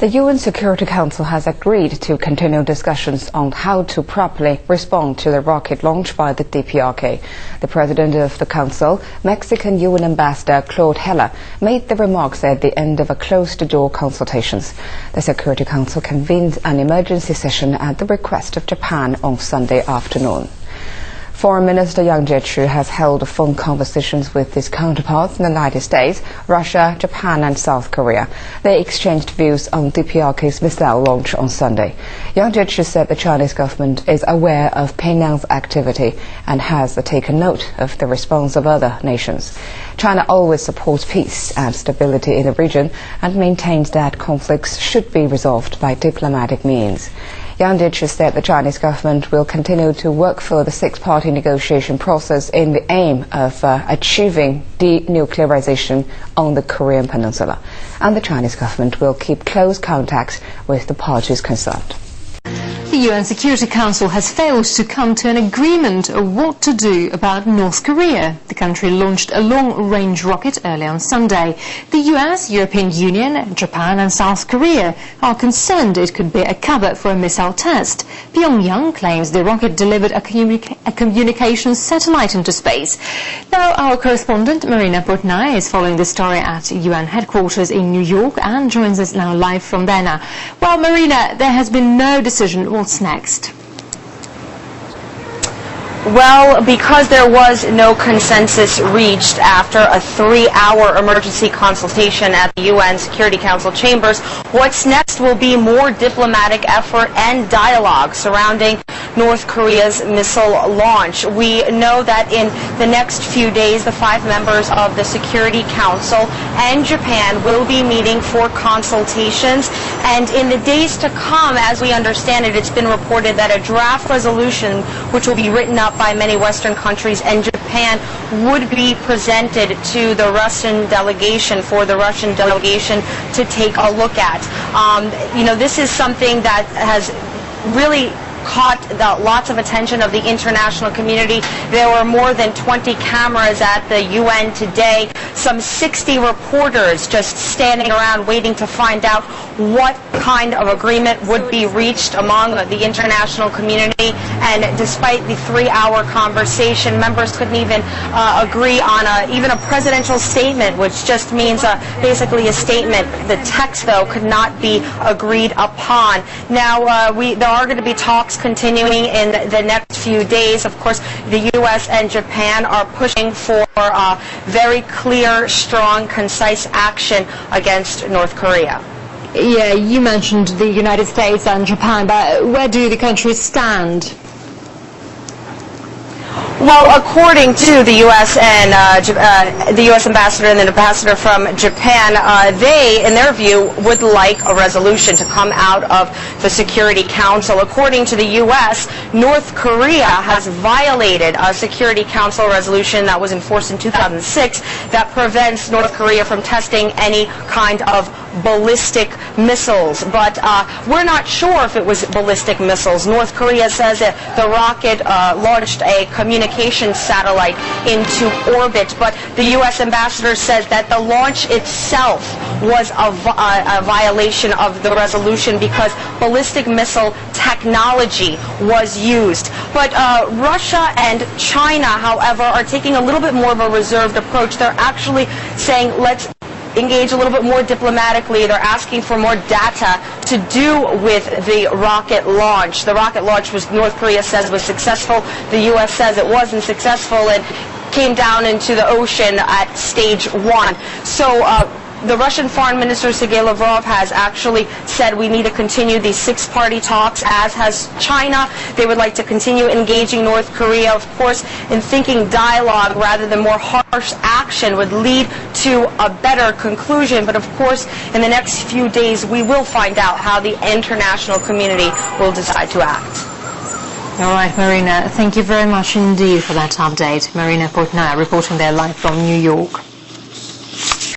The UN Security Council has agreed to continue discussions on how to properly respond to the rocket launch by the DPRK. The president of the Council, Mexican UN Ambassador Claude Heller, made the remarks at the end of a closed-door consultations. The Security Council convened an emergency session at the request of Japan on Sunday afternoon. Foreign Minister Yang Jiechi has held phone conversations with his counterparts in the United States, Russia, Japan and South Korea. They exchanged views on DPRK's missile launch on Sunday. Yang Jiechi said the Chinese government is aware of Pyongyang's activity and has taken note of the response of other nations. China always supports peace and stability in the region and maintains that conflicts should be resolved by diplomatic means. Yang Jiechi said the Chinese government will continue to work for the six-party negotiation process in the aim of achieving denuclearization on the Korean Peninsula. And the Chinese government will keep close contacts with the parties concerned. The UN Security Council has failed to come to an agreement of what to do about North Korea. The country launched a long-range rocket early on Sunday. The US, European Union, Japan and South Korea are concerned it could be a cover for a missile test. Pyongyang claims the rocket delivered a communications satellite into space. Now our correspondent Marina Portnay is following the story at UN headquarters in New York and joins us now live from there now. Well, Marina, there has been no decision. What's next? Well, because there was no consensus reached after a 3-hour emergency consultation at the UN Security Council chambers, what's next will be more diplomatic effort and dialogue surrounding North Korea's missile launch. We know that in the next few days, the 5 members of the Security Council and Japan will be meeting for consultations. And in the days to come, as we understand it, it's been reported that a draft resolution, which will be written up by many Western countries and Japan, would be presented to the Russian delegation for the Russian delegation to take a look at. This is something that has really caught lots of attention of the international community. There were more than 20 cameras at the UN today, some 60 reporters just standing around waiting to find out what kind of agreement would be reached among the international community. And despite the 3-hour conversation, members couldn't even agree on even a presidential statement, which just means basically a statement. The text, though, could not be agreed upon. Now, there are going to be talks continuing in the next few days. Of course, the U.S. and Japan are pushing for very clear, strong, concise action against North Korea. Yeah, you mentioned the United States and Japan, but where do the countries stand? Well, according to the U.S. and the U.S. ambassador and the ambassador from Japan, they, in their view, would like a resolution to come out of the Security Council. According to the U.S., North Korea has violated a Security Council resolution that was enforced in 2006 that prevents North Korea from testing any kind of ballistic missiles. But we're not sure if it was ballistic missiles. North Korea says that the rocket launched a communication satellite into orbit, but the U.S. ambassador says that the launch itself was a violation of the resolution because ballistic missile technology was used. But Russia and China, however, are taking a little bit more of a reserved approach. They're actually saying, let's engage a little bit more diplomatically. They're asking for more data to do with the rocket launch. The rocket launch, was North Korea says, was successful. The U.S. says it wasn't successful and came down into the ocean at stage 1. So the Russian Foreign Minister Sergei Lavrov has actually said we need to continue these 6-party talks, as has China. They would like to continue engaging North Korea, of course, in thinking dialogue rather than more harsh action would lead to a better conclusion. But of course, in the next few days, we will find out how the international community will decide to act. All right, Marina, thank you very much indeed for that update. Marina Portnay reporting there live from New York.